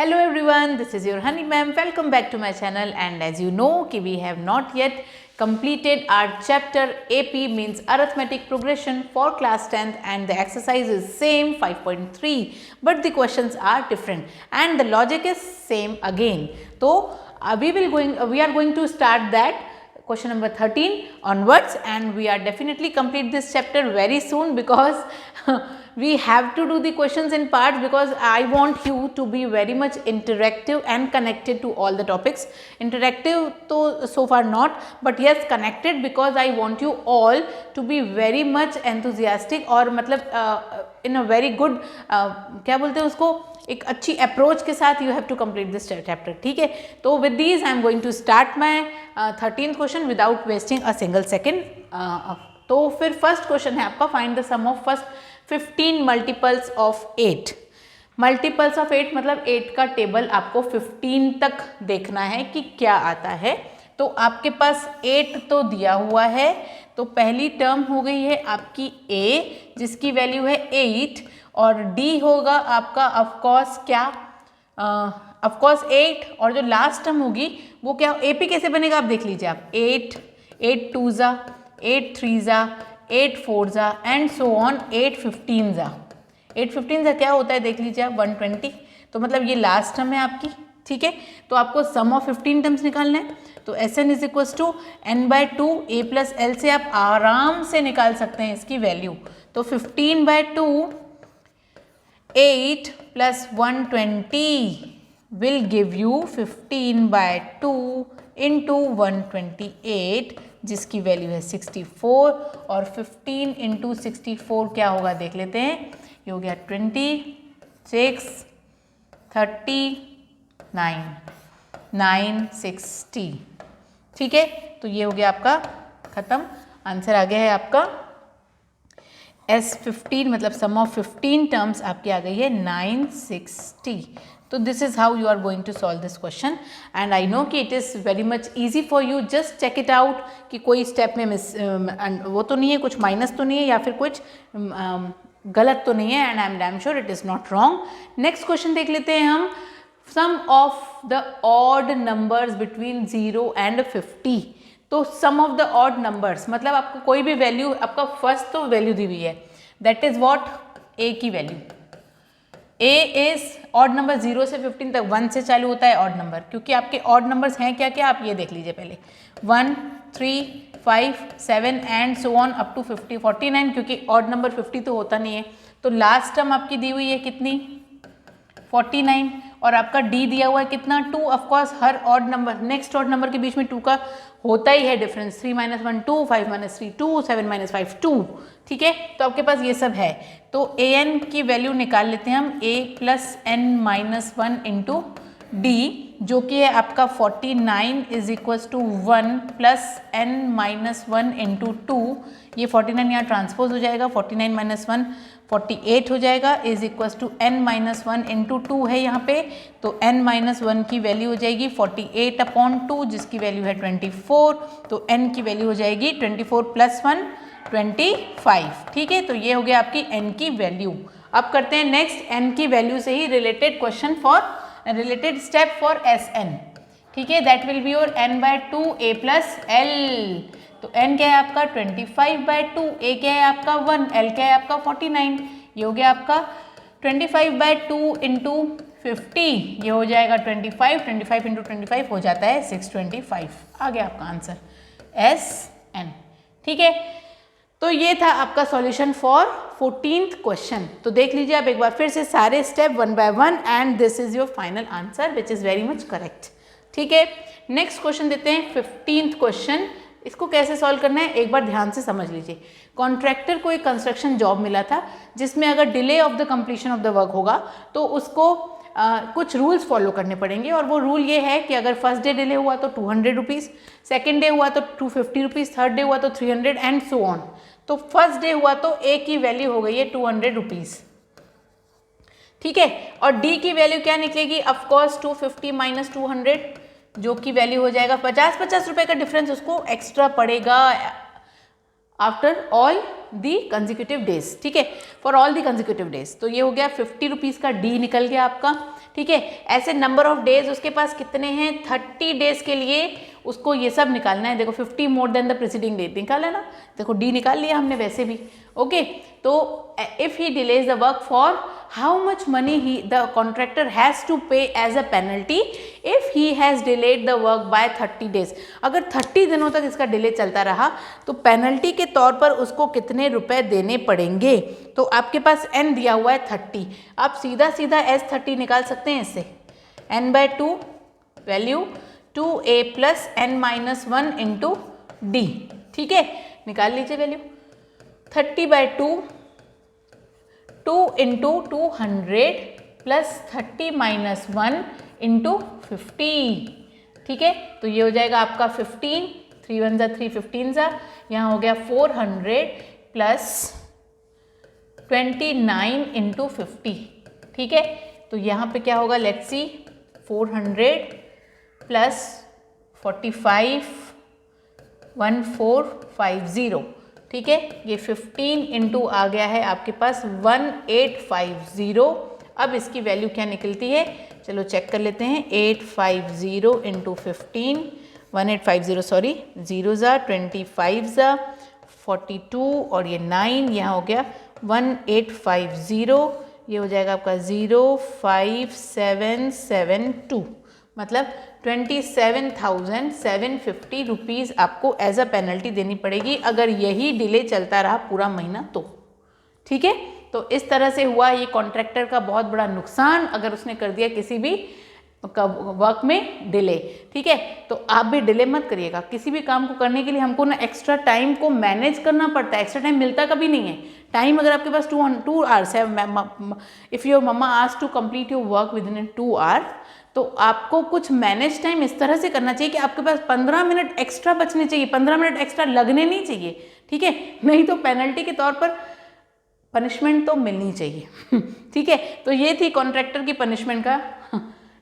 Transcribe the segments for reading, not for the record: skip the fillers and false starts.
Hello everyone, this is your Honey ma'am. Welcome back to my channel, and as you know कि we have not yet completed our chapter AP means arithmetic progression for class 10th, and the exercise is same 5.3 but the questions are different and the logic is same again. So we are going to start that question number 13 onwards, and we are definitely complete this chapter very soon because we have to do the questions in parts, because I want you to be very much interactive and connected to all the topics. Interactive to so far not, but yes connected, because I want you all to be very much enthusiastic और मतलब in a very good क्या बोलते हैं उसको, एक अच्छी approach के साथ you have to complete this chapter. ठीक है, तो with this I am going to start my 13th question without wasting a single second. तो फिर फर्स्ट क्वेश्चन है आपका, find the sum of first 15 multiples of 8. Multiples of 8 मतलब 8 का table आपको 15 तक देखना है कि क्या आता है. तो आपके पास 8 तो दिया हुआ है, तो पहली टर्म हो गई है आपकी a जिसकी वैल्यू है 8, और d होगा आपका ऑफकोर्स क्या, ऑफकोर्स 8, और जो लास्ट टर्म होगी वो क्या, AP कैसे बनेगा आप देख लीजिए आप, 8 2 ज़ा, 8 3 ज़ा, 8 4 ज़ा एंड सो ऑन, 8 15 ज़ा. 8 15 ज़ा क्या होता है देख लीजिए आप, 120. तो मतलब ये लास्ट टर्म है आपकी. ठीक है, तो आपको सम ऑफ 15 टर्म्स निकालना है. तो Sn is equals to n/2 a plus L से आप आराम से निकाल सकते हैं इसकी वैल्यू. तो 15/2 8 plus 120 will give you 15/2 into 128 जिसकी वैल्यू है 64, और 15 into 64 क्या होगा देख लेते हैं. ये हो गया 26 30 960. ठीक है, तो ये हो गया आपका खत्म. आंसर आ गया है आपका S15 मतलब सम ऑफ 15 टर्म्स आपकी आ गई है 960. तो this is how you are going to solve this question, and I know कि it is very much easy for you. Just check it out कि कोई स्टेप में वो तो नहीं है, कुछ माइनस तो नहीं है, या फिर कुछ गलत तो नहीं है, and I am damn sure it is not wrong. Next question देख लेते हैं हम. Sum of the odd numbers between 0 and 50. तो sum of the odd numbers मतलब आपको कोई भी वैल्यू, आपका फर्स्ट तो वैल्यू दी हुई है, दैट इज व्हाट, ए की value. A is odd number 0 से 15 तक, 1 से चालू होता है ऑड नंबर, क्योंकि आपके ऑड नंबर्स हैं क्या क्या आप ये देख लीजिए पहले, 1 3 5 7 and so on up to 50 49, क्योंकि ऑड नंबर 50 तो होता नहीं है. तो लास्ट टर्म आपकी दी हुई है कितनी, 49, और आपका डी दिया हुआ है कितना, 2. ऑफकोर्स हर odd number next odd number के बीच में 2 का होता ही है डिफरेंस. 3 - 1 2, 5 - 3 2, 7 - 5 2. ठीक है, तो आपके पास ये सब है. तो ए एन की वैल्यू निकाल लेते हैं हम, a plus n - 1 into D, जो कि है आपका 49 is equals to 1 plus n - 1 into 2. ये 49 यहाँ ट्रांसपोज हो जाएगा, 49 - 1 48 हो जाएगा, is equals to n - 1 into 2 है यहाँ पे. तो n - 1 की वैल्यू हो जाएगी 48/2 जिसकी वैल्यू है 24. तो n की वैल्यू हो जाएगी 24 + 1 25. ठीक है, तो ये हो गया आपकी n की वैल्यू. अब करते हैं नेक्स्ट n की वैल्यू से ही related question for related step for Sn. ठीक है, that will be your n/2 a plus L. तो n क्या है आपका 25/2, a क्या है आपका 1, l क्या है आपका 49. ये हो गया आपका 25/2 इंटू 50, ये हो जाएगा 25 25 इंटू 25 हो जाता है 625. आ गया आपका आंसर Sn. ठीक है, तो ये था आपका सॉल्यूशन फॉर 14th क्वेश्चन. तो देख लीजिए आप एक बार फिर से सारे step 1 by 1, and this is your final answer which is very much correct. ठीक है, नेक्स्ट क्वेश्चन देते हैं 15th क्वेश्चन. इसको कैसे सॉल्व करना है एक बार ध्यान से समझ लीजिए. कॉन्ट्रैक्टर को एक कंस्ट्रक्शन जॉब मिला था जिसमें अगर delay of the completion of the work होगा तो उसको कुछ रूल्स फॉलो करने पड़ेंगे, और वो रूल ये है कि अगर फर्स्ट डे डिले हुआ तो 200 रुपीज़, सेकेंड डे हुआ तो 250 रुपीज़, थर्ड डे हुआ तो 300 एंड सो ऑन. तो फर्स्ट डे हुआ तो ए की वैल्यू हो गई है 200 रुपीज़. ठीक है, और डी की वैल्यू क्या निकलेगी, ऑफकोर्स 250 - 200 जो की वैल्यू हो जाएगा 50 रुपये का डिफरेंस उसको एक्स्ट्रा पड़ेगा after all the consecutive days. ठीक है, for all the consecutive days. तो ये हो गया 50 रुपीज़ का डी निकल गया आपका. ठीक है। ऐसे नंबर ऑफ डेज उसके पास कितने हैं, 30 डेज के लिए उसको ये सब निकालना है। देखो 50 more than the preceding date निकाला है ना, देखो डी निकाल लिया हमने वैसे भी। ओके, तो if he delays the work for how much money he the contractor has to pay as a penalty if he has delayed the work by 30 days. अगर 30 दिनों तक इसका डिले चलता रहा तो पेनल्टी के तौर पर उसको कितने रुपए देने पड़ेंगे। तो आपके पास n दिया हुआ है 30, आप सीधा सीधा S30 निकाल सकते हैं इससे, n/2 value 2a plus n-1 into D, ठीक है। निकाल लीजिए वैल्यू 30/2 2 इंटू 200 प्लस 30-1 इंटू 50, ठीक है। तो ये हो जाएगा आपका 15, 3 1 ज़ा 3 15 ज़ा, यहाँ हो गया 400 प्लस 29 इंटू 50, ठीक है। तो यहाँ पे क्या होगा, लेट्स सी 400 प्लस 45 1450, ठीक है। ये 15 इंटू आ गया है आपके पास 1850। अब इसकी वैल्यू क्या निकलती है, चलो चेक कर लेते हैं। 850 इंटू 15 1850 सॉरी, 0 ज़ा 25 ज़ा 42 और ये 9, यहाँ हो गया 1850, ये हो जाएगा आपका 05772, मतलब 27,750 रुपीज़ आपको एज अ पेनल्टी देनी पड़ेगी अगर यही डिले चलता रहा पूरा महीना तो, ठीक है। तो इस तरह से हुआ ये कॉन्ट्रैक्टर का बहुत बड़ा नुकसान अगर उसने कर दिया किसी भी वर्क में डिले, ठीक है। तो आप भी डिले मत करिएगा। किसी भी काम को करने के लिए हमको ना एक्स्ट्रा टाइम को मैनेज करना पड़ता है, एक्स्ट्रा टाइम मिलता कभी नहीं है। टाइम अगर आपके पास 2 आवर्स है, if your mamma ask to complete your work within 2 hours, तो आपको कुछ मैनेज टाइम इस तरह से करना चाहिए कि आपके पास 15 मिनट एक्स्ट्रा बचने चाहिए, 15 मिनट एक्स्ट्रा लगने नहीं चाहिए, ठीक है। नहीं तो पेनल्टी के तौर पर पनिशमेंट तो मिलनी चाहिए, ठीक है। तो ये थी कॉन्ट्रैक्टर की पनिशमेंट का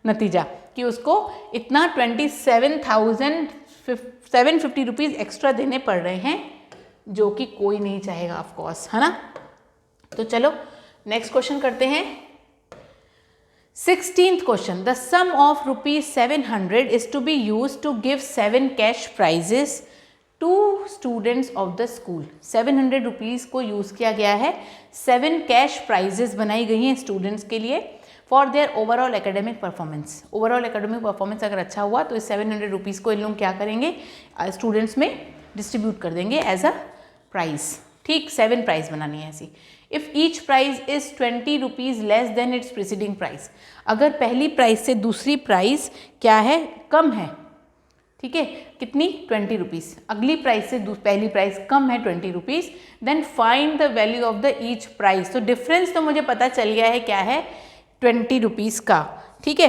नतीजा कि उसको इतना 27,750 रुपीज़ एक्स्ट्रा देने पड़ रहे हैं, जो कि कोई नहीं चाहेगा ऑफ कोर्स, है ना। तो चलो नेक्स्ट क्वेश्चन करते हैं। 16th question, the sum of ₹700 is to be use to give 7 cash prizes to students of the school. 700 rupees को यूज़ किया गया है, 7 कैश प्राइजेस बनाई गई हैं स्टूडेंट्स के लिए for their overall academic performance. Overall academic performance अगर अच्छा हुआ तो इस 700 रुपीज़ को इन लोग क्या करेंगे, स्टूडेंट्स में डिस्ट्रीब्यूट कर देंगे एज अ प्राइज़, ठीक। 7 प्राइज़ बनानी है ऐसी। If each prize is 20 rupees less than its preceding price, अगर पहली प्राइस से दूसरी प्राइस क्या है, कम है, ठीक है, कितनी 20 रुपीज़, अगली प्राइस से पहली प्राइस कम है 20 rupees, then find the value of the each price. तो डिफरेंस तो मुझे पता चल गया है क्या है, 20 रुपीज़ का, ठीक है।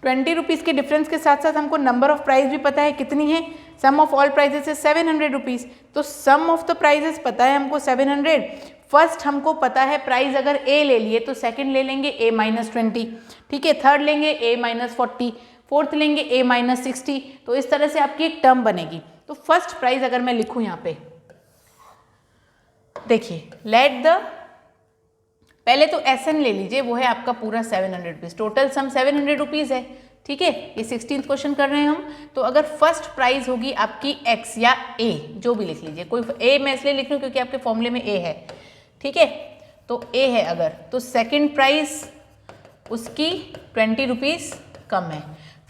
20 रुपीज़ के डिफरेंस के साथ साथ हमको नंबर ऑफ प्राइस भी पता है कितनी है, सम ऑफ ऑल प्राइजेस है 700 रुपीज़, तो सम ऑफ द प्राइजेस पता है हमको 700। फर्स्ट हमको पता है प्राइस अगर ए ले लिए तो सेकंड ले लेंगे A-20, ठीक है, थर्ड लेंगे A-40, फोर्थ लेंगे A-60, तो इस तरह से आपकी एक टर्म बनेगी। तो फर्स्ट प्राइस अगर मैं लिखूं यहाँ पे, देखिए लेट द, पहले तो SN ले लीजिए, वो है आपका पूरा 700 रुपीज़, टोटल सम 700 रुपीज़ है, ठीक है। ये 16th क्वेश्चन कर रहे हैं हम। तो अगर फर्स्ट प्राइस होगी आपकी X या A, जो भी लिख लीजिए, कोई A मैं इसलिए लिख रही हूँ क्योंकि आपके फॉर्मूले में A है, ठीक है। तो A है अगर, तो सेकंड प्राइस उसकी 20 रुपीज़ कम है,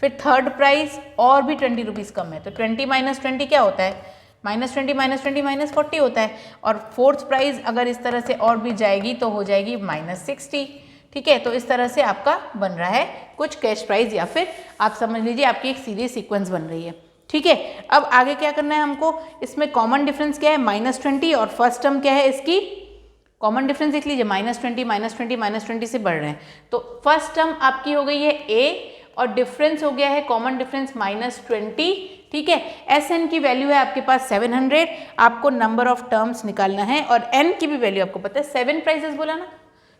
फिर थर्ड प्राइस और भी 20 रुपीज़ कम है, तो 20 - 20 क्या होता है, -20 - 40 होता है। और फोर्थ प्राइस अगर इस तरह से और भी जाएगी तो हो जाएगी -60, ठीक है। तो इस तरह से आपका बन रहा है कुछ कैश प्राइस, या फिर आप समझ लीजिए आपकी एक सीरीज सीक्वेंस बन रही है, ठीक है। अब आगे क्या करना है हमको, इसमें कॉमन डिफरेंस क्या है, -20, और फर्स्ट टर्म क्या है इसकी, कॉमन डिफरेंस देख लीजिए, -20 - 20 से बढ़ रहे हैं। तो फर्स्ट टर्म आपकी हो गई है A और डिफरेंस हो गया है कॉमन डिफरेंस -20, ठीक है। SN की वैल्यू है आपके पास 700, आपको नंबर ऑफ टर्म्स निकालना है, और N की भी वैल्यू आपको पता है, 7 प्राइजेस बोला ना,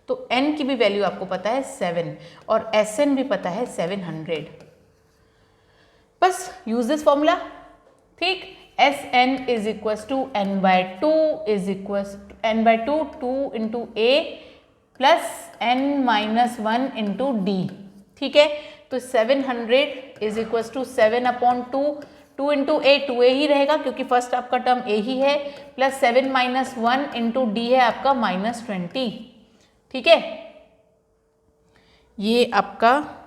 तो N की भी वैल्यू आपको पता है 7, और SN भी पता है 700। बस यूज दिस फॉर्मूला, ठीक। SN is equal to N/2 is equal N/2 2 into A plus N-1 into D, ठीक है, तो 700 is equal to 7/2, 2 into A, 2a ही रहेगा क्योंकि फर्स्ट आपका टर्म a ही है, प्लस 7 माइनस 1 इंटू डी है आपका -20। ठीक है, ये आपका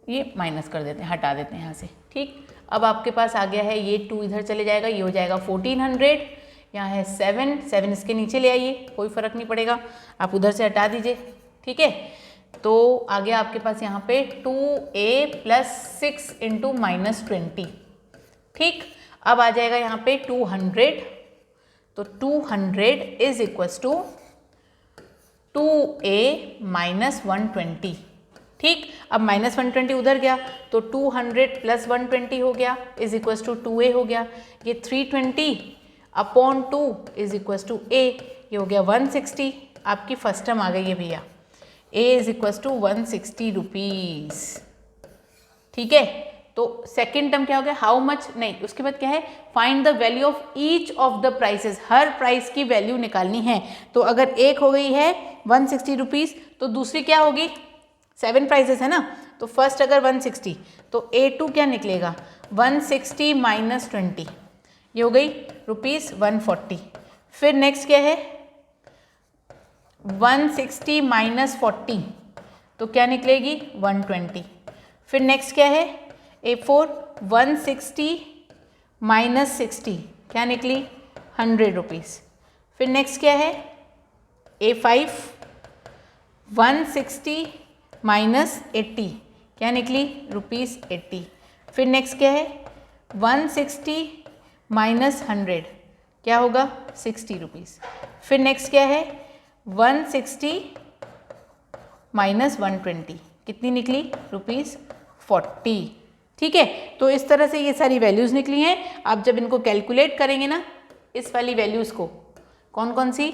ये माइनस कर देते हैं, हटा देते हैं यहाँ से। ठीक, अब आपके पास आ गया है ये 2 इधर चले जाएगा, ये हो जाएगा 1400, यहाँ है 7 इसके नीचे ले आइए, कोई फ़र्क नहीं पड़ेगा, आप उधर से हटा दीजिए। ठीक है, तो आ गया आपके पास यहाँ पे 2a प्लस 6 इंटू -20। ठीक, अब आ जाएगा यहाँ पे 200, तो 200 is equals to 2a minus 120। ठीक, अब -120 उधर गया तो 200 प्लस 120 हो गया इज इक्वल्स टू 2a हो गया, ये 320/2 इज इक्वल्स टू a, ये हो गया 160। आपकी फर्स्ट टर्म आ गई है भैया, a is equals to 160 rupees. ठीक है, तो सेकेंड टर्म क्या हो गया, हाउ मच, नहीं उसके बाद क्या है, find the value of each of the prices, her price की वैल्यू निकालनी है। तो अगर एक हो गई है 160 रुपीज़ तो दूसरी क्या होगी, 7 प्राइसेस है ना, तो फर्स्ट अगर 160 तो A2 क्या निकलेगा, 160 माइनस 20, ये हो गई ₹140। फिर नेक्स्ट क्या है 160 माइनस 40, तो क्या निकलेगी 120। फिर नेक्स्ट क्या है A4, 160 माइनस 60 क्या निकली 100 रुपीज़। फिर नेक्स्ट क्या है A5, 160 माइनस 80 क्या निकली ₹80। फिर नेक्स्ट क्या है 160 माइनस 100 क्या होगा 60 रुपीज़। फिर नेक्स्ट क्या है 160 माइनस 120 कितनी निकली ₹40। ठीक है, तो इस तरह से ये सारी वैल्यूज़ निकली हैं। आप जब इनको कैलकुलेट करेंगे ना, इस वाली वैल्यूज़ को, कौन कौन सी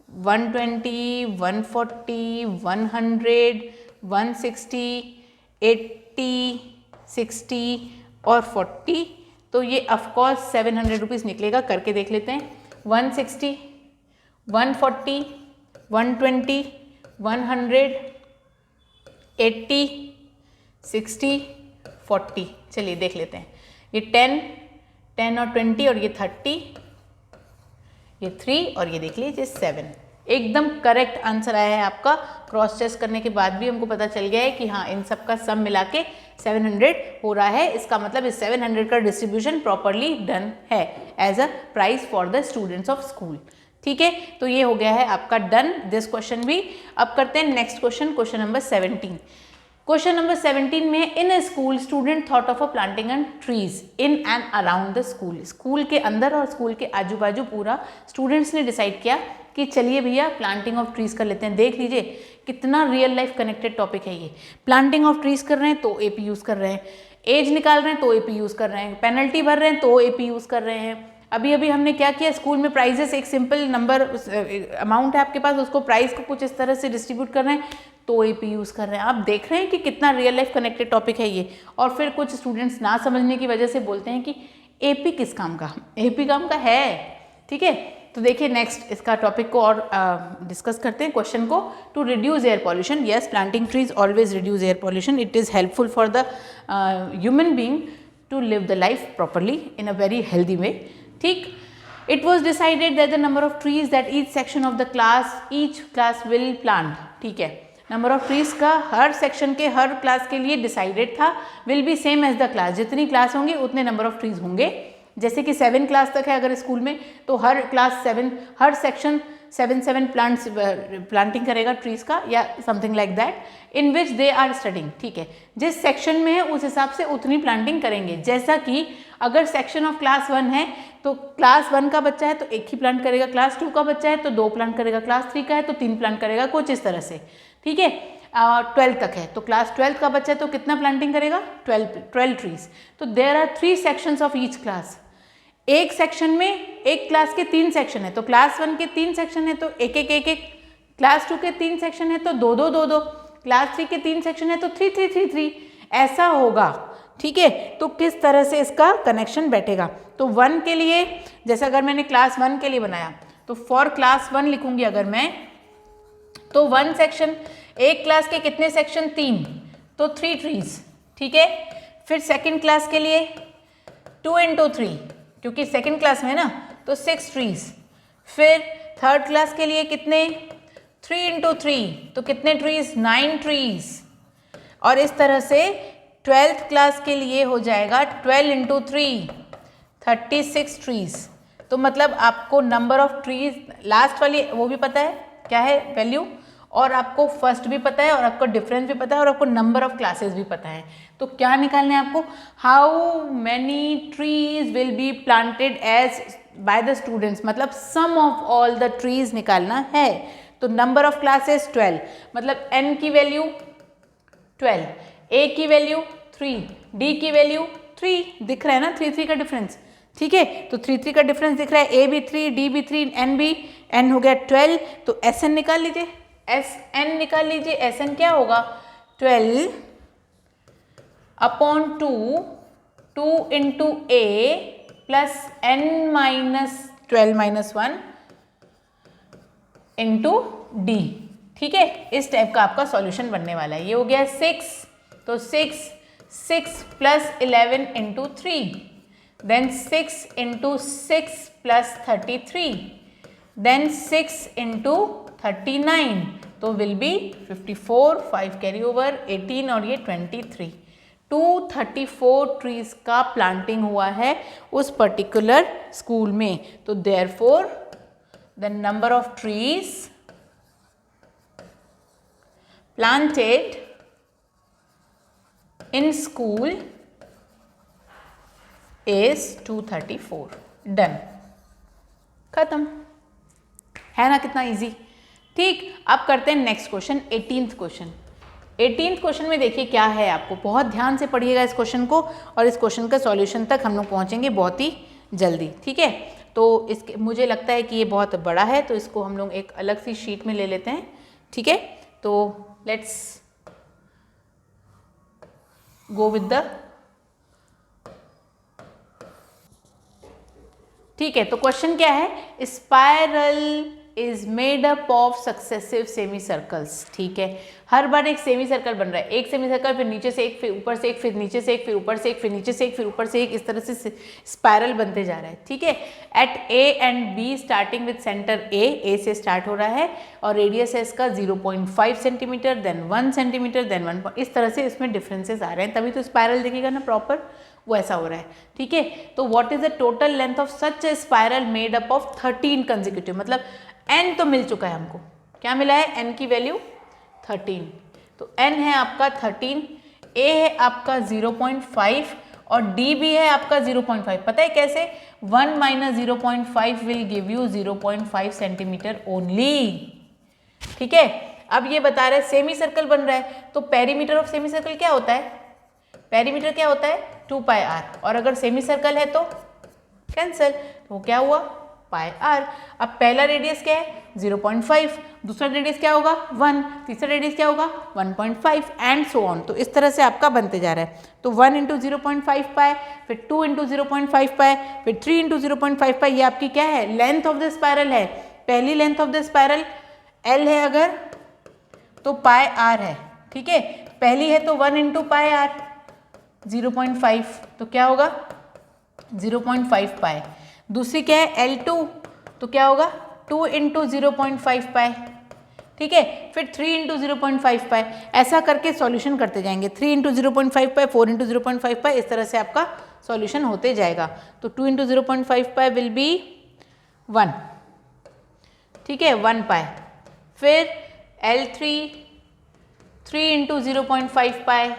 120, 140, 100, 160, 80, 60 और 40, तो ये ऑफकोर्स 700 रुपीज़ निकलेगा। करके देख लेते हैं, 160, 140, 120, 100, 80, 60, 40। चलिए देख लेते हैं, ये 10 और 20 और ये 30, ये 3 और ये देख लीजिए 7। एकदम करेक्ट आंसर आया है आपका। क्रॉस चेक करने के बाद भी हमको पता चल गया है कि हाँ, इन सब का सम मिला के 700 हो रहा है। इसका मतलब इस 700 का डिस्ट्रीब्यूशन प्रॉपरली डन है as a price for the students of school. ठीक है, तो ये हो गया है आपका डन दिस क्वेश्चन भी। अब करते हैं नेक्स्ट क्वेश्चन, क्वेश्चन नंबर 17। क्वेश्चन नंबर 17 में, in a school student thought of a planting and trees in and around the school. School के अंदर और स्कूल के आजू बाजू पूरा स्टूडेंट्स ने डिसाइड किया कि चलिए भैया प्लांटिंग ऑफ ट्रीज कर लेते हैं। देख लीजिए कितना रियल लाइफ कनेक्टेड टॉपिक है ये। प्लांटिंग ऑफ ट्रीज कर रहे हैं तो एपी यूज़ कर रहे हैं, एज निकाल रहे हैं तो एपी यूज़ कर रहे हैं, पेनल्टी भर रहे हैं तो एपी यूज़ कर रहे हैं। अभी अभी हमने क्या किया, स्कूल में प्राइजेस, एक सिंपल नंबर अमाउंट है आपके पास, उसको प्राइस को कुछ इस तरह से डिस्ट्रीब्यूट कर रहे हैं तो एपी यूज़ कर रहे हैं। आप देख रहे हैं कि कितना रियल लाइफ कनेक्टेड टॉपिक है ये। और फिर कुछ स्टूडेंट्स ना समझने की वजह से बोलते हैं कि एपी किस काम का, एपी काम का है। ठीक है, तो देखिए नेक्स्ट इसका टॉपिक को और डिस्कस करते हैं क्वेश्चन को। To reduce air pollution, yes planting trees always reduce air pollution, it is helpful for the human being to live the life properly in a very healthy way. ठीक, it was decided that the number of trees that each section of the class, each class will plant। ठीक है, number of trees का हर section के हर class के लिए decided था, will be same as the class, जितनी class होंगी उतने नंबर ऑफ ट्रीज होंगे। जैसे कि 7 क्लास तक है अगर स्कूल में, तो हर क्लास 7, हर सेक्शन 7 प्लांट्स प्लांटिंग करेगा ट्रीज का, या something like that, in which they are studying. ठीक है, जिस सेक्शन में है उस हिसाब से उतनी प्लांटिंग करेंगे। जैसा कि अगर सेक्शन ऑफ क्लास 1 है तो क्लास 1 का बच्चा है तो 1 ही प्लांट करेगा, क्लास 2 का बच्चा है तो 2 प्लांट करेगा, क्लास 3 का है तो 3 प्लांट करेगा, कुछ इस तरह से। ठीक है, 12 तक है तो क्लास 12 का बच्चा है तो कितना प्लांटिंग करेगा, 12 ट्रीज। तो there are 3 sections of each class. एक सेक्शन में, एक क्लास के 3 सेक्शन है तो क्लास 1 के 3 सेक्शन है तो 1, क्लास 2 के 3 सेक्शन है तो 2, क्लास 3 के 3 सेक्शन है तो 3, ऐसा होगा। ठीक है, तो किस तरह से इसका कनेक्शन बैठेगा। तो 1 के लिए, जैसे अगर मैंने क्लास 1 के लिए बनाया तो फॉर क्लास 1 लिखूंगी अगर मैं तो 1 सेक्शन, एक क्लास के कितने सेक्शन? 3, तो 3 ट्रीज, ठीक है। फिर सेकंड क्लास के लिए 2 into 3, क्योंकि सेकंड क्लास में ना, तो 6 ट्रीज। फिर थर्ड क्लास के लिए कितने? 3 into 3, तो कितने ट्रीज? 9 ट्रीज। और इस तरह से 12th क्लास के लिए हो जाएगा 12 into 3, 36 ट्रीज। तो मतलब आपको नंबर ऑफ ट्रीज, लास्ट वाली वो भी पता है क्या है वैल्यू, और आपको फर्स्ट भी पता है, और आपको डिफरेंस भी पता है, और आपको नंबर ऑफ क्लासेस भी पता है। तो क्या निकालना है आपको? How many trees will be planted as by the students, मतलब sum of all the trees निकालना है। तो नंबर ऑफ क्लासेस 12, मतलब n की वैल्यू 12, a की वैल्यू 3, d की वैल्यू 3, दिख रहा है ना 3 का डिफरेंस, ठीक है। तो 3 का डिफरेंस दिख रहा है, a भी 3, d भी 3, n भी, n हो गया 12। तो Sn निकाल लीजिए, Sn निकाल लीजिए। Sn क्या होगा? 12 upon 2 into a plus n minus 12 minus 1 into D, ठीक है। इस टाइप का आपका सॉल्यूशन बनने वाला है। ये हो गया 6, तो 6 plus 11 into 3, then 6 into 6 plus 33, then 6 into 39, तो विल बी 54, 5 कैरी ओवर 18 और ये 23, 234 ट्रीज का प्लांटिंग हुआ है उस पर्टिकुलर स्कूल में। तो therefore the number of trees planted in school is 234. Done, खत्म है ना, कितना इजी। ठीक, अब करते हैं next question, 18th question. 18th question में देखिए क्या है, आपको बहुत ध्यान से पढ़िएगा इस क्वेश्चन को, और इस क्वेश्चन का सॉल्यूशन तक हम लोग पहुंचेंगे बहुत ही जल्दी, ठीक है। तो इसके मुझे लगता है कि ये बहुत बड़ा है, तो इसको हम लोग एक अलग सी शीट में ले लेते हैं, ठीक है। तो लेट्स गो विद द, ठीक है। तो क्वेश्चन क्या है? Spiral is made up of successive semi circles, ठीक है। हर बार एक सेमी सर्कल बन रहा है, एक सेमी सर्कल, फिर नीचे से एक, फिर ऊपर से एक, फिर नीचे से एक, फिर ऊपर से एक, फिर नीचे से एक, फिर ऊपर से एक, इस तरह से स्पाइरल बनते जा रहा है, ठीक है। At A and B starting with centre A से स्टार्ट हो रहा है, और रेडियस है इसका 0.5 सेंटीमीटर, देन 1 सेंटीमीटर, देन 1, इस तरह से इसमें डिफरेंसेस आ रहे हैं, तभी तो स्पाइरल दिखेगा ना प्रॉपर, वो ऐसा हो रहा है, ठीक है। तो what is the total length of such A spiral made up of 13 consecutive, मतलब n तो मिल चुका है हमको, क्या मिला है? n की वैल्यू 13, तो n है आपका 13, a है आपका 0.5 और d भी है आपका 0.5। पता है कैसे? 1 minus 0.5 will give you 0.5 centimetre only, ठीक है। अब ये बता रहे सेमी सर्कल बन रहा है, तो पेरीमीटर ऑफ सेमी सर्कल क्या होता है? पेरीमीटर क्या होता है? 2 पाई r, और अगर सेमी सर्कल है तो कैंसिल, तो क्या हुआ? पाई r। अब पहला रेडियस क्या है? 0.5, दूसरा रेडियस क्या होगा? 1, तीसरा रेडियस क्या होगा? 1.5 एंड सो ऑन। तो इस तरह से आपका बनते जा रहा है। तो 1 इंटू 0.5 पाई, फिर 2 इंटू 0.5 पाई, फिर 3 इंटू 0.5 पाई, ये आपकी क्या है? लेंथ ऑफ द स्पाइरल है। पहली length of the spiral L है अगर, तो पाई r है, ठीक है। पहली है तो 1 इंटू पाई r 0.5, तो क्या होगा? 0.5 पाई। दूसरी क्या है? L2, तो क्या होगा? 2 इंटू 0.5 पाई, ठीक है। फिर 3 इंटू 0.5 पाई, ऐसा करके सॉल्यूशन करते जाएंगे। 3 इंटू 0.5 पाई, 4 इंटू 0.5 पाई, इस तरह से आपका सॉल्यूशन होते जाएगा। तो 2 इंटू 0.5 पाई विल बी 1, ठीक है, 1 पाई। फिर L3 3 इंटू 0.5 पाई,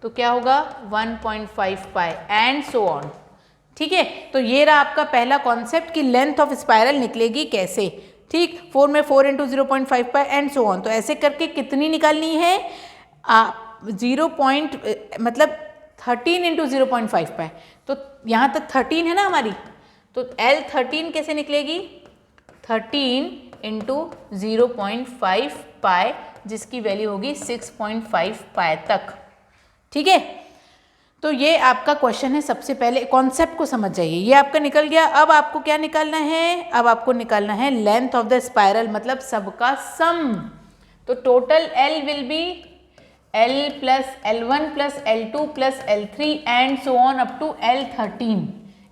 तो क्या होगा? 1.5 पाई एंड सो ऑन, ठीक है। तो ये रहा आपका पहला कॉन्सेप्ट कि लेंथ ऑफ स्पाइरल निकलेगी कैसे, ठीक। 4 में 4 into 0.5 pi and so on. तो ऐसे करके कितनी निकालनी है? 13 इंटू 0.5 पाई, तो यहाँ तक 13 है ना हमारी, तो L13 कैसे निकलेगी? 13 इंटू 0.5 पाई, जिसकी वैल्यू होगी 6.5 पाई तक, ठीक है। तो ये आपका क्वेश्चन है। सबसे पहले कॉन्सेप्ट को समझ जाइए, ये आपका निकल गया। अब आपको क्या निकालना है, अब आपको निकालना है लेंथ ऑफ द स्पाइरल, मतलब सबका सम। तो total L will be L plus L1 plus L2 plus L3 and so on up to L13,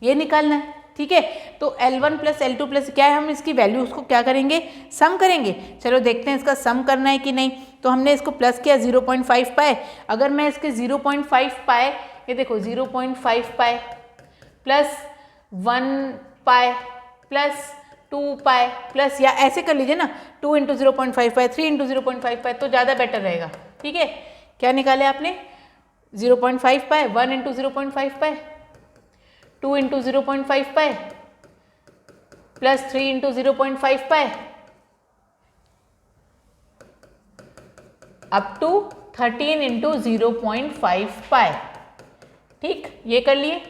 ये निकालना है। ठीक है, तो L1 प्लस L2 प्लस क्या है, हम इसकी वैल्यू उसको क्या करेंगे, सम करेंगे। चलो देखते हैं इसका सम करना है कि नहीं। तो हमने इसको प्लस किया 0.5 पाए, अगर मैं इसके 0.5 पाए, ये देखो 0.5 pi plus 1 pi plus 2 pi plus, या ऐसे कर लीजिए ना, 2 इंटू 0.5 पाए, 3 इंटू 0.5 पाए, तो ज़्यादा बेटर रहेगा। ठीक है, क्या निकाले आपने, 0.5 पाए, 1 इंटू 0.5 पाए, 2 इंटू 0.5 पाए प्लस 3 इंटू 0.5 पाए अप टू 13 इंटू 0.5 पाए। ठीक, ये कर लिए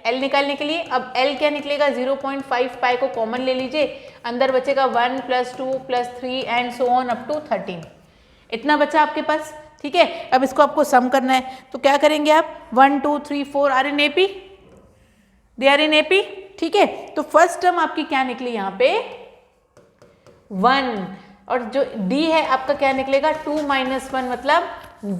L निकालने के लिए। अब L क्या निकलेगा, 0.5 पाए को कॉमन ले लीजिए, अंदर बचेगा 1 plus 2 plus 3 and so on up to 13, इतना बचा आपके पास। ठीक है, अब इसको आपको सम करना है, तो क्या करेंगे आप, 1 2 3 4 are in AP, they are in AP। ठीक है, तो फर्स्ट टर्म आपकी क्या निकली यहाँ पे 1, और जो D है आपका क्या निकलेगा 2 माइनस 1 मतलब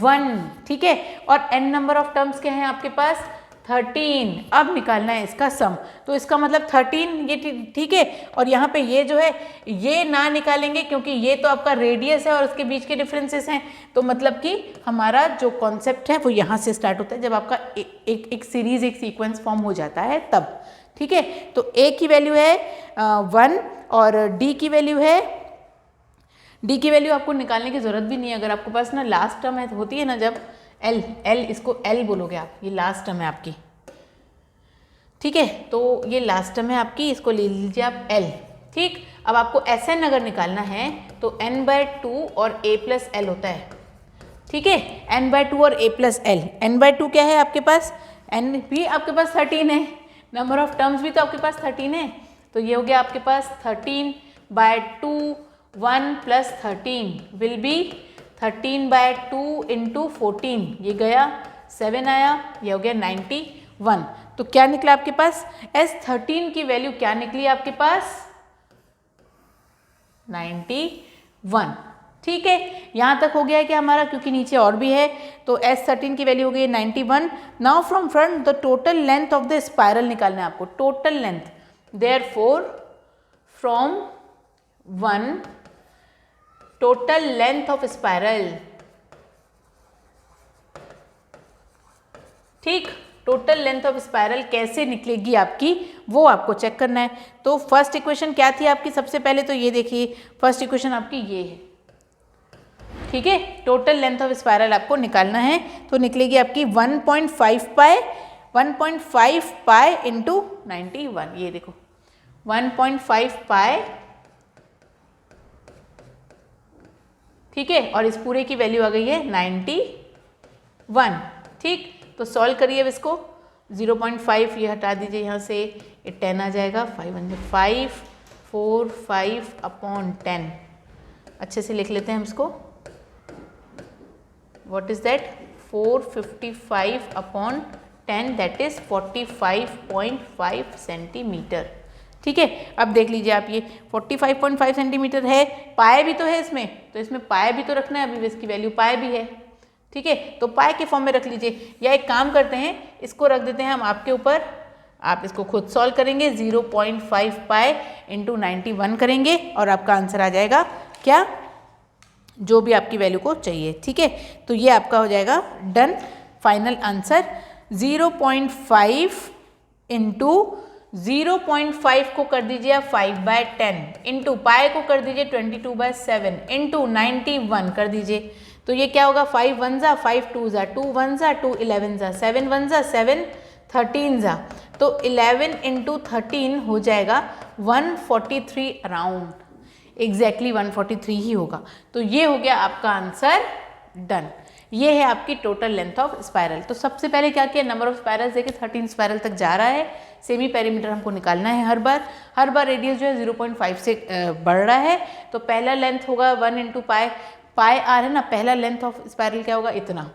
1। ठीक है, और n नंबर ऑफ टर्म्स क्या है आपके पास 13। अब निकालना है इसका सम, तो इसका मतलब 13 ये। ठीक है, और यहाँ पे ये जो है ये ना निकालेंगे क्योंकि ये तो आपका रेडियस है और उसके बीच के डिफरेंसेस हैं। तो मतलब कि हमारा जो कॉन्सेप्ट है वो यहाँ से स्टार्ट होता है, जब आपका एक सीरीज एक सीक्वेंस फॉर्म हो जाता है तब। ठीक है, तो A की वैल्यू है 1 और D की वैल्यू है, D की वैल्यू आपको निकालने की ज़रूरत भी नहीं है। अगर आपके पास ना लास्ट टर्म है, होती है ना जब L इसको L बोलोगे आप, ये लास्ट टर्म है आपकी। ठीक है, तो ये लास्ट टर्म है आपकी, इसको ले लीजिए आप L। ठीक, अब आपको Sn अगर निकालना है तो n/2 और a प्लस L होता है। ठीक है, n/2 और a प्लस L, n/2 क्या है आपके पास, n भी आपके पास 13 है, नंबर ऑफ टर्म्स भी तो आपके पास 13 है, तो ये हो गया आपके पास 13/2, 1 प्लस 13 विल बी 13/2 इंटू 14, ये गया 7 आया, ये हो गया 91। तो क्या निकला आपके पास, S13 की वैल्यू क्या निकली आपके पास 91। ठीक है, यहाँ तक हो गया है कि हमारा, क्योंकि नीचे और भी है, तो S13 की वैल्यू हो गई 91। Now from front the total length of the spiral निकालना है आपको, total length. Therefore from 1 total length of spiral. ठीक, टोटल लेंथ ऑफ स्पाइरल कैसे निकलेगी आपकी वो आपको चेक करना है। तो फर्स्ट इक्वेशन क्या थी आपकी, सबसे पहले तो ये देखिए, फर्स्ट इक्वेशन आपकी ये है। ठीक है, टोटल लेंथ ऑफ स्पाइरल आपको निकालना है, तो निकलेगी आपकी 1.5 पाए, 1.5 पाए इंटू 91, ये देखो 1.5 पाए। ठीक है, और इस पूरे की वैल्यू आ गई है 91। ठीक, तो सॉल्व करिए अब इसको, 0.5 ये हटा दीजिए यहाँ से, ये 10 आ जाएगा, 5 4 5 अपॉन 10। अच्छे से लिख लेते हैं हम इसको, what is that, 455 upon 10, that is 45.5 centimetre. ठीक है, अब देख लीजिए आप, ये 45.5 सेंटीमीटर है, पाए भी तो है इसमें, तो इसमें पाए भी तो रखना है, अभी इसकी वैल्यू पाए भी है। ठीक है, तो पाए के फॉर्म में रख लीजिए, या एक काम करते हैं, इसको रख देते हैं हम आपके ऊपर, आप इसको खुद सॉल्व करेंगे, 0.5 पाए इंटू 91 करेंगे और आपका आंसर आ जाएगा क्या, जो भी आपकी वैल्यू को चाहिए। ठीक है, तो ये आपका हो जाएगा डन, फाइनल आंसर 0.5 इंटू 0.5 को कर दीजिए आप 5/10 इंटू पाए को कर दीजिए 22/7 इंटू 91 कर दीजिए, तो ये क्या होगा, 5 1 जा 5 2 जा 2 1 जा 2 11 जा 7 1 जा 7 13 जा, तो 11 इंटू 13 हो जाएगा 143 अराउंड, एग्जैक्टली 143 ही होगा। तो ये हो गया आपका आंसर डन। ये है आपकी टोटल लेंथ ऑफ स्पाइरल। तो सबसे पहले क्या किया, नंबर ऑफ स्पाइरल्स देखिए 13 स्पाइरल तक जा रहा है, सेमी पेरीमीटर हमको निकालना है हर बार रेडियस जो है 0.5 से बढ़ रहा है, तो पहला लेंथ होगा 1 इंटू पाए, पाए आर है ना, पहला लेंथ ऑफ स्पाइरल क्या होगा इतना।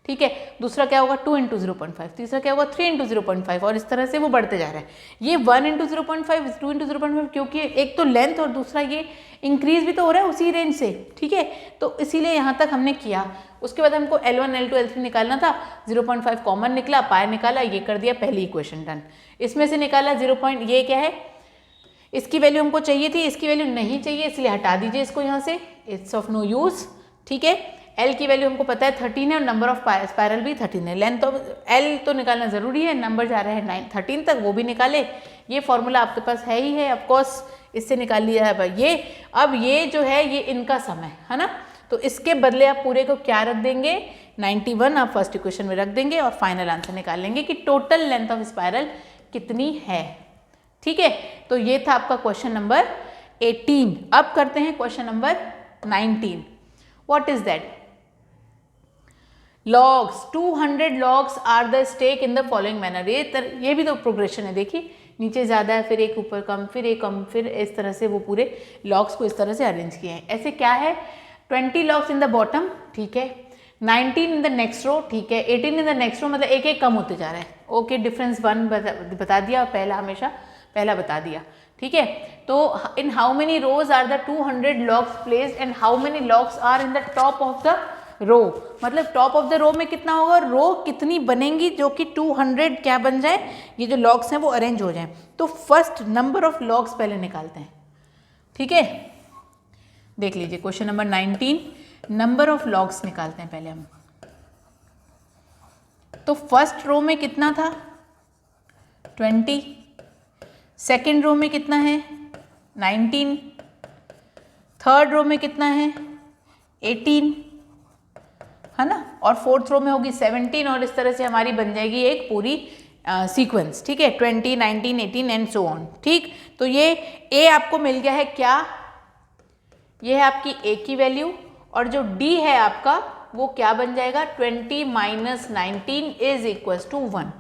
ठीक है। दूसरा क्या होगा 2 इंटू 0.5, तीसरा क्या होगा 3 इंटू 0.5 और इस तरह से वो बढ़ते जा रहा है। ये 1 इंटू 0.5, 2 इंटू 0.5, क्योंकि एक तो लेंथ और दूसरा ये इंक्रीज भी तो हो रहा है उसी रेंज से, ठीक है। तो इसीलिए यहाँ तक हमने किया। उसके बाद हमको L1 L2 L3 निकालना था, 0.5 कॉमन निकला, पाई निकाला, ये कर दिया, पहली इक्वेशन डन। इसमें से निकाला 0. ये क्या है, इसकी वैल्यू हमको चाहिए थी, इसकी वैल्यू नहीं चाहिए, इसलिए हटा दीजिए इसको यहाँ से, इट्स ऑफ नो यूज, ठीक है। L की वैल्यू हमको पता है 13 है और नंबर ऑफ स्पायरल भी 13 है। लेंथ ऑफ L तो निकालना ज़रूरी है, नंबर जा रहा है 13 तक, वो भी निकाले। ये फॉर्मूला आपके पास है ही है, ऑफकोर्स इससे निकाल लिया है ये। अब ये जो है ये इनका सम है ना, तो इसके बदले आप पूरे को क्या रख देंगे, 91 आप फर्स्ट इक्वेशन में रख देंगे और फाइनल आंसर निकाल लेंगे कि टोटल लेंथ ऑफ स्पायरल कितनी है, ठीक है। तो ये था आपका क्वेश्चन नंबर 18। अब करते हैं question number 19। What is that? Logs, 200 logs are the stake in the following manner. ये भी तो प्रोग्रेशन है, देखिए नीचे ज़्यादा है, फिर एक ऊपर कम, फिर एक कम, फिर इस तरह से वो पूरे लॉग्स को इस तरह से अरेंज किए हैं। ऐसे क्या है, 20 लॉग्स इन द बॉटम, ठीक है, 19 इन द नेक्स्ट रो, ठीक है, 18 इन द नेक्स्ट रो, मतलब एक एक कम होते जा रहा है। ओके, डिफरेंस 1 बता दिया, पहला हमेशा पहला बता दिया, ठीक है। तो in how many rows are the 200 logs placed and how many logs are in the top of the row, मतलब टॉप ऑफ द रो में कितना होगा, रो कितनी बनेंगी जो कि 200 क्या बन जाए, ये जो लॉग्स हैं वो अरेंज हो जाएं। तो फर्स्ट नंबर ऑफ लॉग्स पहले निकालते हैं, ठीक है। देख लीजिए question number 19, number of logs निकालते हैं पहले हम। तो फर्स्ट रो में कितना था 20, सेकेंड रो में कितना है 19, थर्ड रो में कितना है 18, है ना, और फोर्थ रो में होगी 17, और इस तरह से हमारी बन जाएगी एक पूरी सीक्वेंस, ठीक है, 20, 19, 18 एंड सो ऑन, ठीक। तो ये ए आपको मिल गया है क्या, ये है आपकी ए की वैल्यू, और जो डी है आपका वो क्या बन जाएगा, 20 माइनस 19 इज इक्वल टू 1।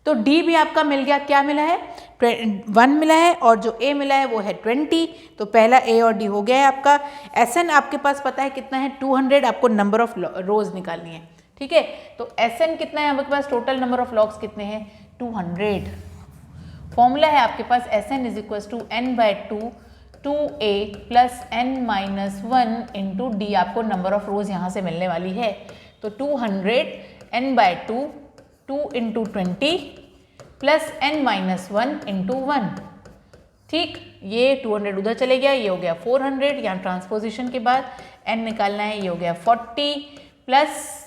तो डी भी आपका मिल गया, क्या मिला है 1 मिला है, और जो ए मिला है वो है 20। तो पहला ए और डी हो गया है आपका। एसएन आपके पास पता है कितना है 200, आपको नंबर ऑफ रोज निकालनी है, ठीक है। तो एसएन कितना है आपके पास, टोटल नंबर ऑफ लॉग्स कितने हैं 200। फॉर्मूला है आपके पास S N is equal to n/2 2a plus n-1 into D, आपको नंबर ऑफ रोज यहाँ से मिलने वाली है। तो 200 n/2 2 into 20 plus n-1 into 1, ठीक। ये 200 उधर चले गया, ये हो गया 400, यहाँ ट्रांसपोजिशन के बाद n निकालना है, ये हो गया 40 प्लस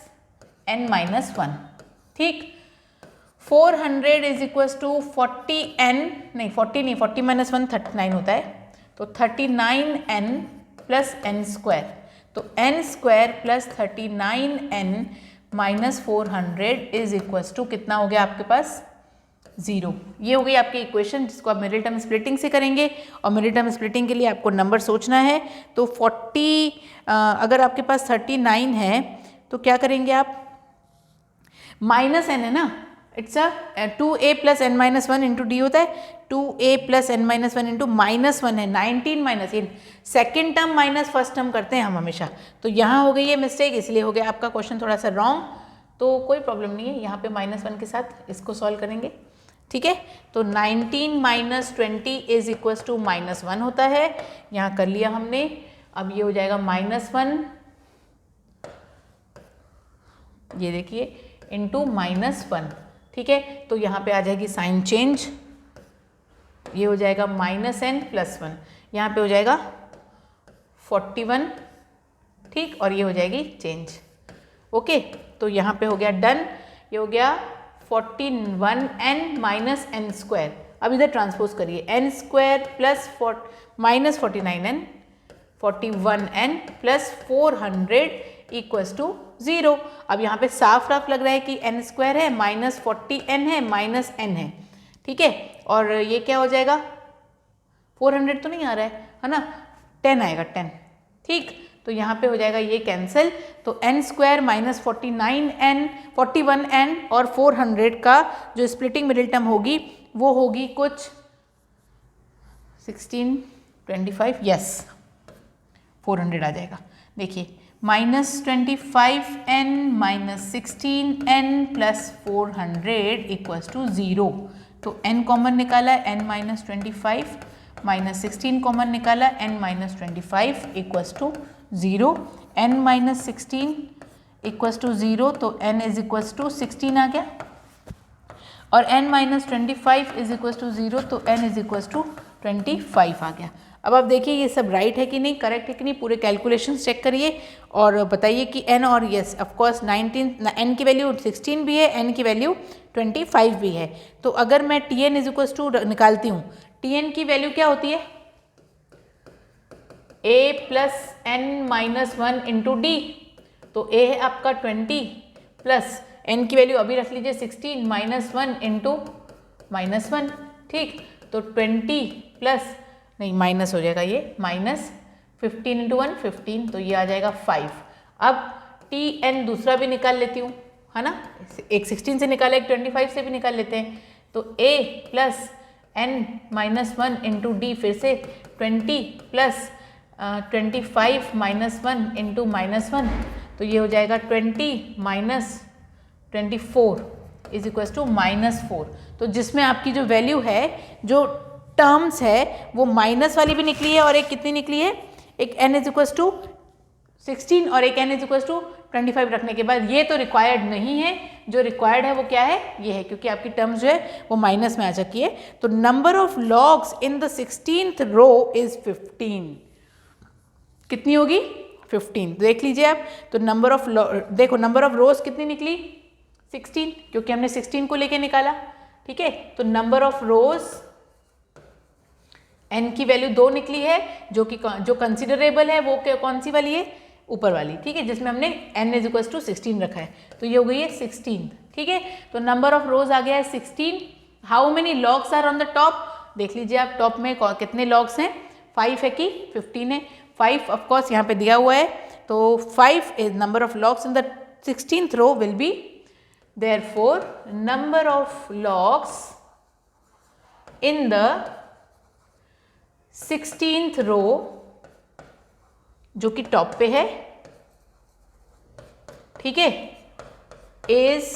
n-1, ठीक। 400 इज इक्वल टू 40n, नहीं 40 नहीं, 40 माइनस 1 39 होता है, तो 39n प्लस n स्क्वायर। तो n square plus 39n minus 400 is equal to कितना हो गया आपके पास 0। ये हो गई आपकी इक्वेशन, जिसको आप मिडिल टर्म स्प्लिटिंग से करेंगे, और मिडिल टर्म स्प्लिटिंग के लिए आपको नंबर सोचना है। तो 40 अगर आपके पास 39 है तो क्या करेंगे आप, माइनस n है ना, it's a 2a plus n-1 into D होता है, 2a प्लस n-1 इंटू -1 है 19 minus N, second term minus first term करते हैं हम हमेशा। तो यहाँ हो गई है मिस्टेक, इसलिए हो गया आपका क्वेश्चन थोड़ा सा रॉन्ग। तो कोई प्रॉब्लम नहीं है, यहाँ पे -1 के साथ इसको सॉल्व करेंगे, ठीक है। तो 19 माइनस 20 इज इक्वल टू -1 होता है, यहाँ कर लिया हमने। अब ये हो जाएगा -1, ये देखिए इंटू -1, ठीक है। तो यहाँ पे आ जाएगी साइन चेंज, ये हो जाएगा -n प्लस 1, यहाँ पे हो जाएगा 41, ठीक, और ये हो जाएगी चेंज, ओके। तो यहाँ पे हो गया डन, ये हो गया 41n माइनस n स्क्वायर। अब इधर ट्रांसपोज करिए, n square plus minus 49n 41n प्लस 400 इक्वल्स टू 0। अब यहाँ पे साफ साफ लग रहा है कि n स्क्वायर है माइनस 40n है माइनस n है, ठीक है। और ये क्या हो जाएगा, 400 तो नहीं आ रहा है ना, 10 आएगा 10, ठीक। तो यहाँ पे हो जाएगा ये कैंसिल। तो n स्क्वायर माइनस 41n और 400 का जो स्प्लिटिंग मिडिल टर्म होगी वो होगी कुछ 1625, यस 400 आ जाएगा। देखिए -25n -16n plus 400 equals to 0। तो n कॉमन निकाला, n -25 -16 कॉमन निकाला, n -25 equals to 0। n -16 equals to 0 तो n इज इक्वल्स टू 16 आ गया, और n -25 इज इक्वल्स टू 0 तो n इज इक्वल्स टू 25 आ गया। अब आप देखिए ये सब राइट है कि नहीं, करेक्ट है कि नहीं, पूरे कैलकुलेशंस चेक करिए और बताइए कि n और यस ऑफकोर्स 19 n की वैल्यू 16 भी है, n की वैल्यू 25 भी है। तो अगर मैं Tn इज इक्वल्स टू निकालती हूँ, Tn की वैल्यू क्या होती है, a plus n minus 1 into D. तो a है आपका 20 प्लस n की वैल्यू अभी रख लीजिए 16 माइनस 1 इंटू -1, ठीक। तो 20 प्लस नहीं माइनस हो जाएगा, ये -15 इंटू 1 15, तो ये आ जाएगा 5। अब Tn दूसरा भी निकाल लेती हूँ, है ना, एक 16 से निकाला, एक 25 से भी निकाल लेते हैं। तो a plus n minus 1 into D, फिर से 20 प्लस 25 माइनस 1 इंटू -1, तो ये हो जाएगा 20 माइनस 24 इज इक्वल्स टू -4। तो जिसमें आपकी जो वैल्यू है, जो टर्म्स है, वो माइनस वाली भी निकली है और एक कितनी निकली है, एक n इज इक्वल्स टू 16 और एक n इज इक्वल्स टू 25 रखने के बाद। ये तो रिक्वायर्ड नहीं है, जो रिक्वायर्ड है वो क्या है, ये है, क्योंकि आपकी टर्म्स जो है वो माइनस में आ चुकी है। तो number of logs in the 16th row is 15। कितनी होगी, 15। देख लीजिए आप, तो नंबर ऑफ देखो नंबर ऑफ रोज कितनी निकली, 16, क्योंकि हमने 16 को लेके निकाला, ठीक है। तो नंबर ऑफ रोज n की वैल्यू 2 निकली है, जो कंसिडरेबल है वो कौन सी वाली है, ऊपर वाली, ठीक है, जिसमें हमने n इज इक्वल्स टू 16 रखा है, तो ये हो गई है 16, ठीक है। तो नंबर ऑफ रोज आ गया है 16। How many logs are on the top, देख लीजिए आप, टॉप में कितने लॉग्स हैं, 5 है कि 15 है, 5 ऑफकोर्स यहाँ पे दिया हुआ है। तो 5 is number of logs in the 16th row will be, therefore number of logs in the 16th row, जो कि टॉप पे है, ठीक है, इज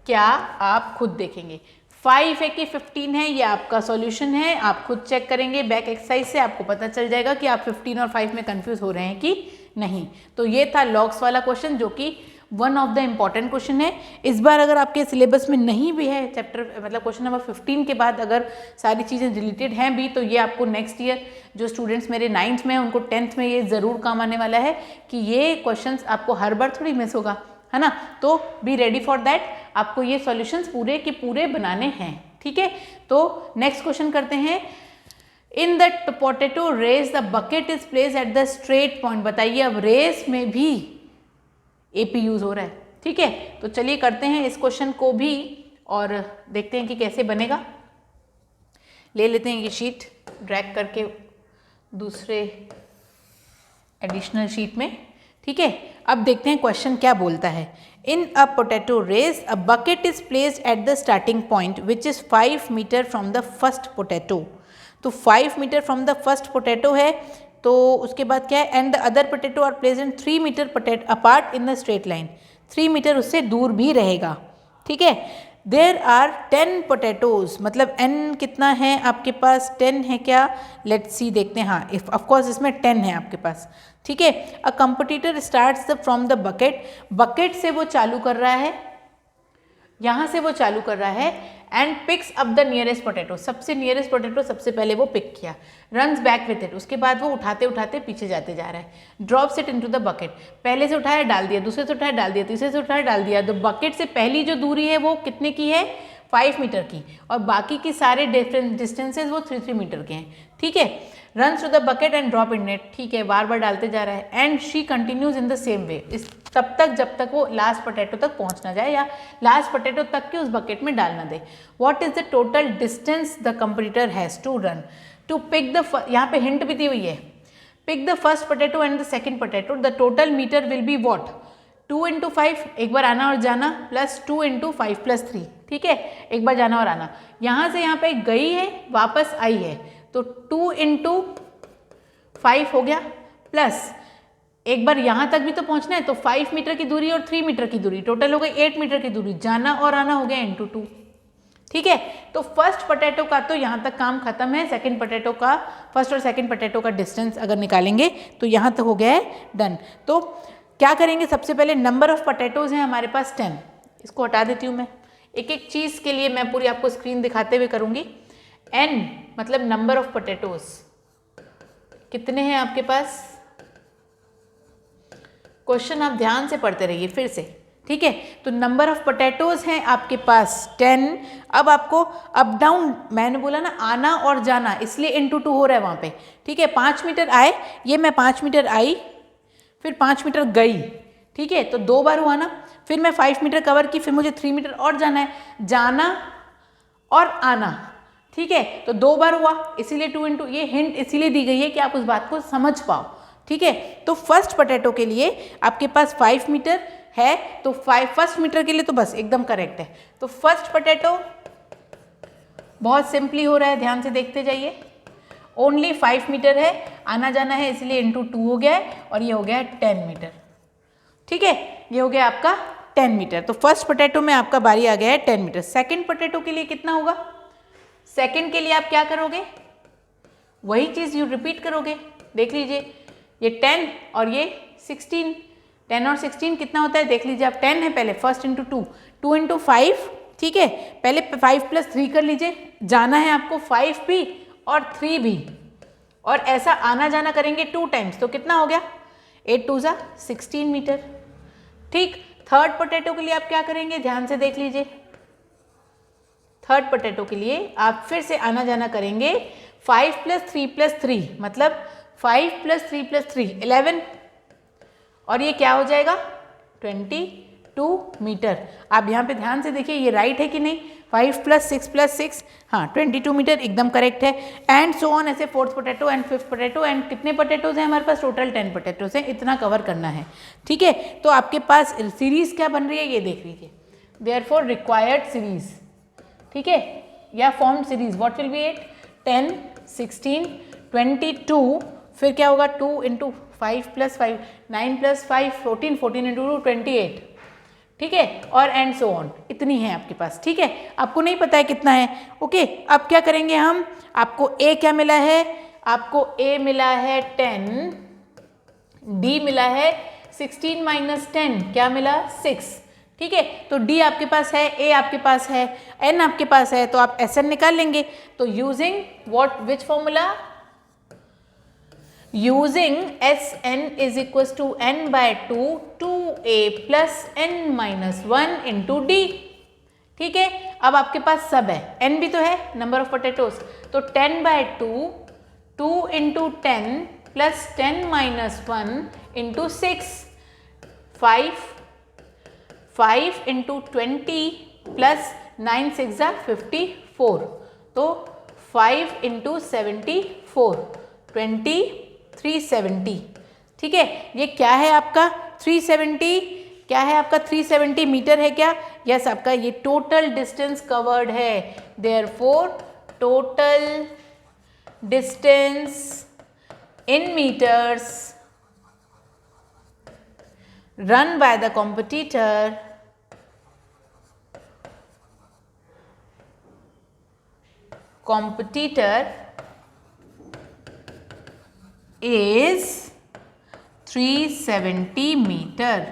क्या, आप खुद देखेंगे। 5 है कि 15 है, ये आपका सॉल्यूशन है, आप खुद चेक करेंगे बैक एक्सरसाइज से, आपको पता चल जाएगा कि आप 15 और 5 में कंफ्यूज हो रहे हैं कि नहीं। तो ये था लॉग्स वाला क्वेश्चन, जो कि one of the important question है। इस बार अगर आपके सिलेबस में नहीं भी है चैप्टर, मतलब क्वेश्चन नंबर 15 के बाद अगर सारी चीज़ें रिलेटेड हैं भी, तो ये आपको नेक्स्ट ईयर जो स्टूडेंट्स मेरे 9th में, उनको 10th में ये ज़रूर काम आने वाला है कि ये क्वेश्चंस आपको हर बार थोड़ी मिस होगा, है ना। तो बी रेडी फॉर दैट, आपको ये सॉल्यूशंस पूरे के पूरे बनाने हैं, ठीक है। तो नेक्स्ट क्वेश्चन करते हैं। In that potato race the bucket is place at the straight point. बताइए अब रेस में भी AP यूज हो रहा है, ठीक है। तो चलिए करते हैं इस क्वेश्चन को भी और देखते हैं कि कैसे बनेगा। ले लेते हैं ये शीट, ड्रैग करके दूसरे एडिशनल शीट में, ठीक है। अब देखते हैं क्वेश्चन क्या बोलता है। In a potato race a bucket is placed at the starting point which is 5 metre from the first potato. तो 5 metre from the first potato है, तो उसके बाद क्या है, and the other potato are placed in 3 metre apart in the straight line. 3 metre उससे दूर भी रहेगा, ठीक है। देर आर 10 पोटैटोज, मतलब n कितना है आपके पास, 10 है क्या, लेट्स सी, देखते हैं। हाँ, इफ ऑफकोर्स इसमें 10 है आपके पास, ठीक है। A competitor starts from the bucket, bucket से वो चालू कर रहा है, यहाँ से वो चालू कर रहा है, and picks up the nearest potato, सबसे नियरेस्ट पोटैटो सबसे पहले वो पिक किया, रन्स बैक विथ इट, उसके बाद वो उठाते उठाते पीछे जाते जा रहा है, drops it into the bucket, पहले से उठाया डाल दिया, दूसरे से उठाया डाल दिया, तीसरे से उठाया डाल दिया। तो बकेट से पहली जो दूरी है वो कितने की है, 5 मीटर की, और बाकी के सारे डिफरेंट डिस्टेंसेज वो 3 मीटर के हैं, ठीक है। Runs to the bucket and drop in it, ठीक है, बार बार डालते जा रहा है, and she continues in the same way, इस तब तक जब तक वो लास्ट पोटैटो तक पहुंच ना जाए, या लास्ट पोटैटो तक के उस बकेट में डाल ना दे। What is the total distance the competitor has to run to pick the, यहाँ पे हिंट भी दी हुई है, pick the first potato and the second potato, the total metre will be what, 2 × 5, एक बार आना और जाना, प्लस 2 × 5 + 3, ठीक है, एक बार जाना और आना, यहाँ से यहाँ पे गई है वापस आई है, तो 2 × 5 हो गया, प्लस एक बार यहाँ तक भी तो पहुँचना है, तो 5 मीटर की दूरी और 3 मीटर की दूरी, टोटल हो गई 8 मीटर की दूरी, जाना और आना हो गया इंटू 2। ठीक है, तो फर्स्ट पोटैटो का तो यहाँ तक काम खत्म है। सेकंड पोटैटो का, फर्स्ट और सेकंड पोटैटो का डिस्टेंस अगर निकालेंगे तो यहाँ तक हो गया है डन। तो क्या करेंगे, सबसे पहले नंबर ऑफ पोटैटोज हैं हमारे पास 10, इसको हटा देती हूँ मैं। एक एक चीज़ के लिए मैं पूरी आपको स्क्रीन दिखाते हुए करूँगी। n मतलब नंबर ऑफ पोटैटोज कितने हैं आपके पास, क्वेश्चन आप ध्यान से पढ़ते रहिए फिर से। ठीक है, तो नंबर ऑफ पोटैटोज हैं आपके पास 10। अब आपको अप डाउन, मैंने बोला ना आना और जाना, इसलिए इंटू 2 हो रहा है वहाँ पे। ठीक है, 5 मीटर आए, ये मैं 5 मीटर आई, फिर 5 मीटर गई। ठीक है, तो 2 बार हुआ ना, फिर मैं 5 मीटर कवर की, फिर मुझे 3 मीटर और जाना है, जाना और आना। ठीक है, तो 2 बार हुआ, इसीलिए 2 इंटू, ये हिंट इसीलिए दी गई है कि आप उस बात को समझ पाओ। ठीक है, तो फर्स्ट पोटैटो के लिए आपके पास 5 मीटर है, तो फर्स्ट मीटर के लिए तो बस एकदम करेक्ट है। तो फर्स्ट पोटैटो बहुत सिंपली हो रहा है, ध्यान से देखते जाइए। ओनली 5 मीटर है, आना जाना है, इसलिए इंटू 2 हो गया है, और ये हो गया है 10 मीटर। ठीक है, ये हो गया आपका 10 मीटर। तो फर्स्ट पोटैटो में आपका बारी आ गया है 10 मीटर। सेकेंड पोटैटो के लिए कितना होगा, सेकेंड के लिए आप क्या करोगे, वही चीज़ यू रिपीट करोगे। देख लीजिए, ये 10 और ये 16, 10 और 16 कितना होता है, देख लीजिए आप। 10 है पहले, फर्स्ट इंटू 2, 2 इंटू 5। ठीक है, पहले 5 प्लस 3 कर लीजिए, जाना है आपको 5 भी और 3 भी, और ऐसा आना जाना करेंगे 2 टाइम्स, तो कितना हो गया, 8 2 जा 16 मीटर। ठीक, थर्ड पोटैटो के लिए आप क्या करेंगे, ध्यान से देख लीजिए। थर्ड पोटैटो के लिए आप फिर से आना जाना करेंगे, 5 प्लस 3 प्लस 3 मतलब 5 प्लस 3 प्लस 3 11, और ये क्या हो जाएगा 22 मीटर। आप यहाँ पे ध्यान से देखिए, ये राइट है कि नहीं, 5 प्लस 6 प्लस 6, हाँ 22 मीटर एकदम करेक्ट है। एंड सो ऑन, ऐसे fourth potato and fifth potato, and कितने पोटैटोज हैं हमारे पास, टोटल 10 पोटैटोज हैं, इतना कवर करना है। ठीक है, तो आपके पास सीरीज क्या बन रही है, ये देख लीजिए, देयरफॉर रिक्वायर्ड सीरीज। ठीक है, या form series, what will be it, 10 16 22, फिर क्या होगा 2 इंटू 5 प्लस 5 9 प्लस 5 14, 14 इंटू 2 28। ठीक है, और एंड सो ऑन, इतनी है आपके पास। ठीक है, आपको नहीं पता है कितना है। ओके, अब क्या करेंगे हम, आपको ए क्या मिला है, आपको ए मिला है 10, डी मिला है 16 माइनस 10 क्या मिला 6। ठीक है, तो डी आपके पास है, ए आपके पास है, एन आपके पास है, तो आप एस एन निकाल लेंगे। तो using what, which formula, using Sn is equals to n by 2 2a plus n minus 1 into d। ठीक है, अब आपके पास सब है, n भी तो है, नंबर ऑफ पोटैटोज, तो 10 by 2 2 into 10 plus 10 minus 1 into 6 5 into 20 plus 9 6 are 54, तो 5 into 74 370। ठीक है, ये क्या है आपका 370, क्या है आपका 370 मीटर है क्या, यस आपका ये टोटल डिस्टेंस कवर्ड है। Therefore total distance in metres run by the competitor is 370 metre.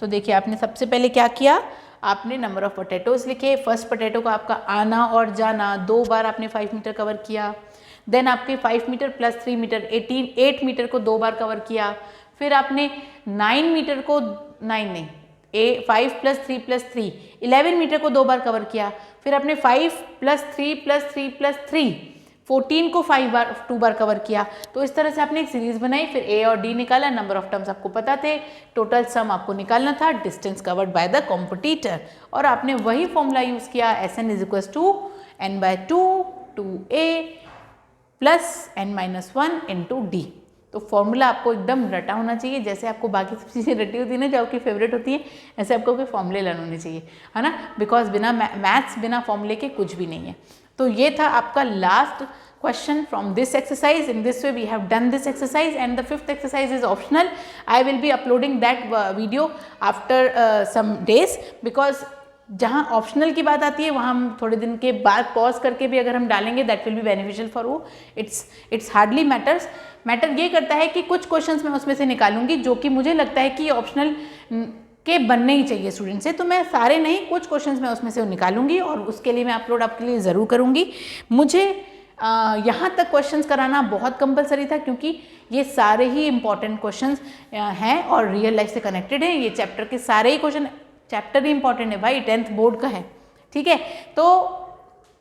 तो देखिए आपने सबसे पहले क्या किया, आपने नंबर ऑफ पोटैटोज लिखे। फर्स्ट पोटैटो का आपका आना और जाना 2 बार आपने 5 मीटर कवर किया। देन आपके 5 मीटर प्लस 3 मीटर 8 मीटर को 2 बार कवर किया। फिर आपने 9 मीटर को 5 प्लस 3 प्लस 3 11 मीटर को 2 बार कवर किया। फिर आपने 5 प्लस 3 प्लस 3 प्लस 3 14 को 2 बार कवर किया। तो इस तरह से आपने एक सीरीज बनाई। फिर ए और डी निकाला, नंबर ऑफ टर्म्स आपको पता थे, टोटल सम आपको निकालना था, distance covered by the competitor, और आपने वही फॉर्मूला यूज किया, S N is equal to N by 2 2a plus n minus 1 into D. तो फॉर्मूला आपको एकदम रटा होना चाहिए, जैसे आपको बाकी सब चीज़ें रटी होती है ना जो आपकी फेवरेट होती है, ऐसे आपको कोई फॉर्मूले लर्न होने चाहिए, है ना, बिकॉज बिना मैथ्स बिना फॉर्मूले के कुछ भी नहीं है। तो ये था आपका last question from this exercise. In this way we have done this exercise, and the fifth exercise is optional. I will be uploading that video after some days, because जहाँ ऑप्शनल की बात आती है वहाँ हम थोड़े दिन के बाद पॉज करके भी अगर हम डालेंगे that will be beneficial for वो. इट्स हार्डली मैटर ये करता है कि कुछ क्वेश्चंस मैं उसमें से निकालूंगी जो कि मुझे लगता है कि ऑप्शनल के बनने ही चाहिए स्टूडेंट से. तो मैं सारे नहीं, कुछ क्वेश्चंस मैं उसमें से निकालूंगी और उसके लिए मैं अपलोड आपके लिए ज़रूर करूँगी. मुझे यहाँ तक क्वेश्चंस कराना बहुत कंपलसरी था, क्योंकि ये सारे ही इंपॉर्टेंट क्वेश्चंस हैं और रियल लाइफ से कनेक्टेड हैं. ये चैप्टर के सारे ही क्वेश्चन, चैप्टर ही इंपॉर्टेंट है भाई, 10th बोर्ड का है. ठीक है, तो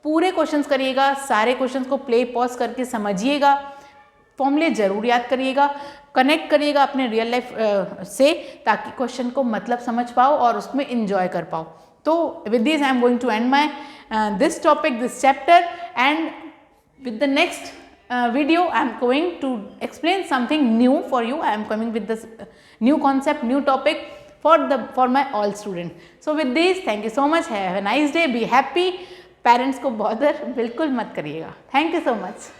पूरे क्वेश्चंस करिएगा, सारे क्वेश्चंस को प्ले पॉज करके समझिएगा, फॉर्मूले जरूर याद करिएगा, कनेक्ट करिएगा अपने रियल लाइफ से, ताकि क्वेश्चन को मतलब समझ पाओ और उसमें इंजॉय कर पाओ. तो with this I am going to end my this topic, this chapter, and with the next video I am going to explain something new for you. I am coming with this new concept, new topic for my all students. So with this, thank you so much, have a nice day, be happy. Parents को bother बिल्कुल मत करिएगा. Thank you so much.